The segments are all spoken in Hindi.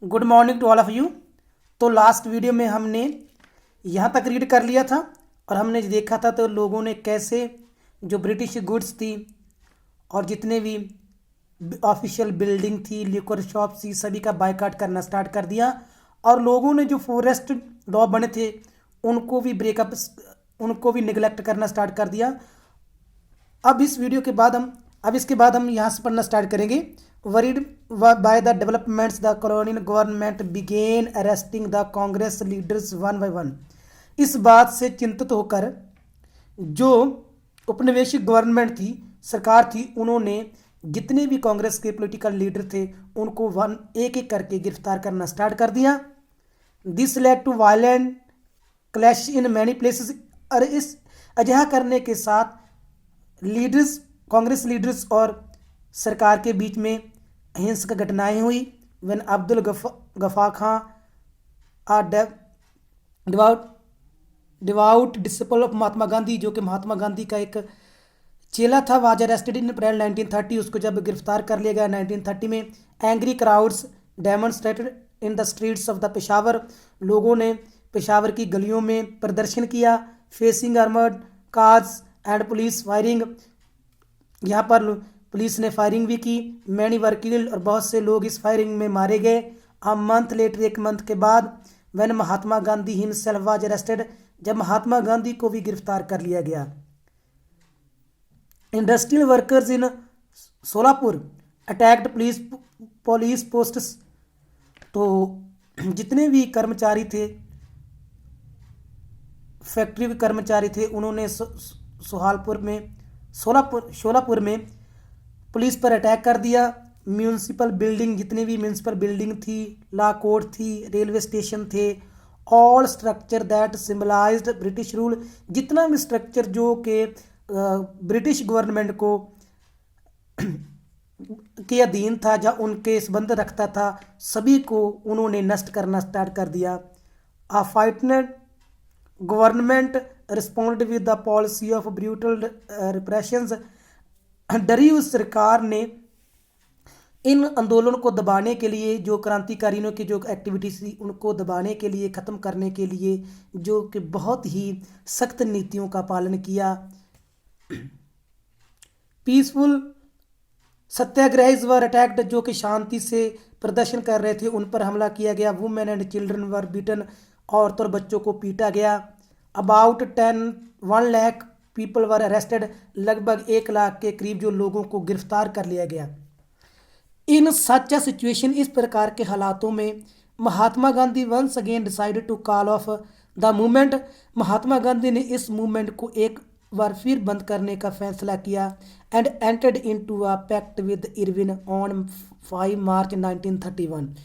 Good morning to all of you. तो लास्ट वीडियो में हमने यहाँ तक रीड कर लिया था और हमने देखा था तो लोगों ने कैसे जो ब्रिटिश गुड्स थी और जितने भी ऑफिशियल बिल्डिंग थी, लिक्वर शॉप थी, सभी का बायकॉट करना स्टार्ट कर दिया। और लोगों ने जो फॉरेस्ट लॉ बने थे उनको भी निगलेक्ट करना स्टार्ट कर दिया। अब इसके बाद हम यहाँ से पढ़ना स्टार्ट करेंगे। Worried by the developments the colonial government began arresting the Congress leaders one by one. इस बात से चिंतित होकर जो उपनिवेशिक गवर्नमेंट थी, सरकार थी, उन्होंने जितने भी कांग्रेस के पॉलिटिकल लीडर थे उनको वन एक एक करके गिरफ्तार करना स्टार्ट कर दिया। This led to violent clash in many places. और इस अजहा करने के साथ कांग्रेस लीडर्स और सरकार के बीच में हिंसक घटनाएं हुई। व्हेन अब्दुल गफा Khan a devout devout disciple of Mahatma Gandhi, जो कि महात्मा गांधी का एक चेला था, वाज अरेस्टेड इन अप्रैल 1930। उसको जब गिरफ्तार कर लिया गया 1930 में। Angry crowds demonstrated in the streets of the Peshawar. लोगों ने पेशावर की गलियों में प्रदर्शन किया। Facing armoured cars and police firing. यहाँ पर पुलिस ने फायरिंग भी की। मैनी वर किल्ड, और बहुत से लोग इस फायरिंग में मारे गए। अ मंथ लेटर, एक मंथ के बाद, when Mahatma Gandhi himself was arrested, जब महात्मा गांधी को भी गिरफ्तार कर लिया गया। Industrial workers in Solapur attacked police posts. तो जितने भी कर्मचारी थे, फैक्ट्री के कर्मचारी थे, उन्होंने शोलापुर में पुलिस पर अटैक कर दिया। म्यूनिसिपल बिल्डिंग, जितनी भी म्यूनिसिपल बिल्डिंग थी, लॉ कोर्ट थी, रेलवे स्टेशन थे, all structure that symbolized British rule. जितना भी स्ट्रक्चर जो कि ब्रिटिश गवर्नमेंट को के अधीन था, या उनके संबंध रखता था, सभी को उन्होंने नष्ट करना स्टार्ट कर दिया। A frightened government respond with the policy of brutal repressions. डरी हुई सरकार ने इन आंदोलन को दबाने के लिए, जो क्रांतिकारियों की जो एक्टिविटीज थी उनको दबाने के लिए, ख़त्म करने के लिए, जो कि बहुत ही सख्त नीतियों का पालन किया। पीसफुल सत्याग्रहीज वर अटैक्ड, जो कि शांति से प्रदर्शन कर रहे थे उन पर हमला किया गया। Women and children were beaten, औरतों और बच्चों को पीटा गया। About 1 lakh people were arrested, लगभग 1 लाख के करीब जो लोगों को गिरफ्तार कर लिया गया। इन सच अ सिचुएशन, इस प्रकार के हालातों में Mahatma Gandhi once again decided to call off the movement. Mahatma Gandhi ने इस मूवमेंट को एक बार फिर बंद करने का फैसला किया। And entered into a pact with Irwin on 5 March 1931।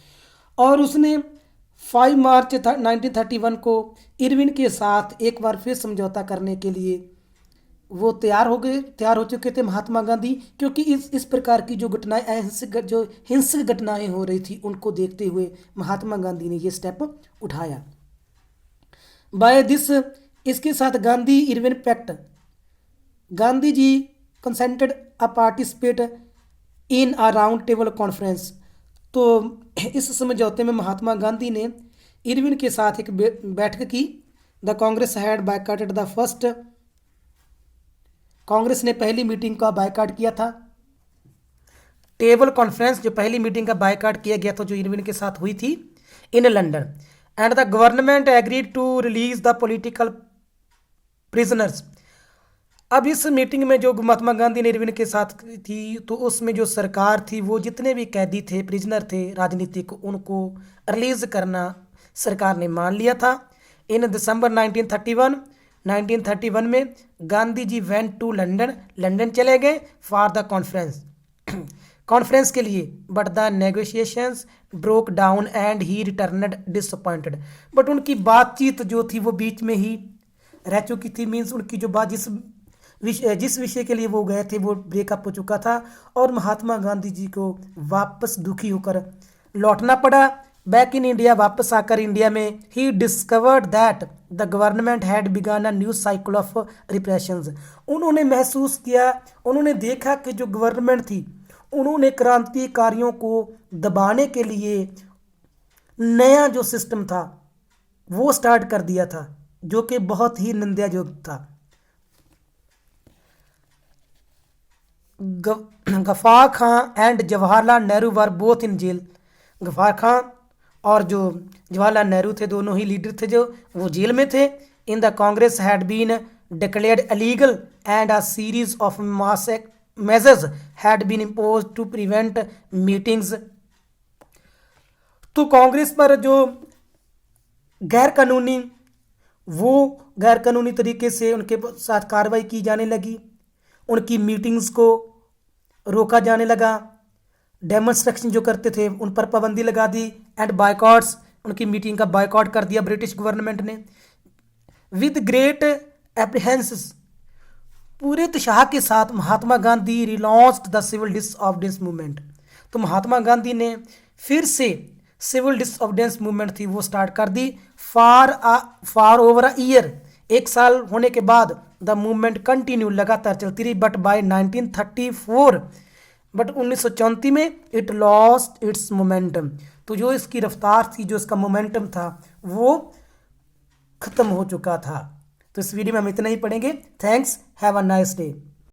और उसने 5 मार्च 1931 को इरविन के साथ एक बार फिर समझौता करने के लिए वो तैयार हो चुके थे महात्मा गांधी, क्योंकि इस प्रकार की जो घटनाएं, हिंसक घटनाएं हो रही थी, उनको देखते हुए महात्मा गांधी ने ये स्टेप उठाया। बाय दिस, इसके साथ Gandhi Irwin pact, Gandhi ji consented a participate in a round table conference. तो इस समझौते में महात्मा गांधी ने इरविन के साथ एक बैठक की। The Congress had बायकॉटेड the first, Congress ने पहली मीटिंग का बायकॉट किया था। टेबल कॉन्फ्रेंस, जो पहली मीटिंग का बायकॉट किया गया था, जो इरविन के साथ हुई थी in London. And the government agreed to release the political prisoners. अब इस मीटिंग में जो महात्मा गांधी ने इरविन के साथ थी, तो उसमें जो सरकार थी वो जितने भी कैदी थे, प्रिजनर थे राजनीतिक, उनको रिलीज करना सरकार ने मान लिया था। इन दिसंबर 1931 में Gandhi ji went to London चले गए फॉर द कॉन्फ्रेंस के लिए। But the negotiations broke down and he returned disappointed. But उनकी बातचीत जो थी वो बीच में ही रह चुकी थी। मीन्स उनकी जो बात जिस विषय के लिए वो गए थे वो ब्रेकअप हो चुका था, और महात्मा गांधी जी को वापस दुखी होकर लौटना पड़ा। बैक इन इंडिया, वापस आकर इंडिया में, he discovered that the government had begun a new cycle of repressions. उन्होंने महसूस किया, उन्होंने देखा कि जो गवर्नमेंट थी, उन्होंने क्रांतिकारियों को दबाने के लिए नया जो सिस्टम था वो स्टार्ट कर दिया था, जो कि बहुत ही निंदाजोग था। Ghaffar Khan and Jawaharlal Nehru were both in jail. Ghaffar Khan और जो जवाहरलाल नेहरू थे, दोनों ही लीडर थे, जो वो जेल में थे। In the Congress had been declared illegal and a series of measures had been impose to prevent meetings. तो कांग्रेस पर जो गैर कानूनी वो गैर कानूनी तरीके से उनके साथ कार्रवाई की जाने लगी, उनकी मीटिंग्स को रोका जाने लगा, डेमोन्स्ट्रेशन जो करते थे उन पर पाबंदी लगा दी, एंड बायकॉट्स, उनकी मीटिंग का बायकॉट कर दिया ब्रिटिश गवर्नमेंट ने। विद ग्रेट एप्रीहेंस, पूरे उत्साह के साथ Mahatma Gandhi रिलॉन्च्ड the civil डिसऑबीडियंस movement. तो महात्मा गांधी ने फिर से सिविल डिसऑबीडियंस मूवमेंट थी वो स्टार्ट कर दी। फार ओवर अ ईयर, एक साल होने के बाद द मूवमेंट कंटिन्यू, लगातार चलती रही। बट बाय 1934, बट 1934 में इट लॉस्ट इट्स मोमेंटम। तो जो इसकी रफ्तार थी, जो इसका मोमेंटम था, वो खत्म हो चुका था। तो इस वीडियो में हम इतना ही पढ़ेंगे। Thanks, have a nice day.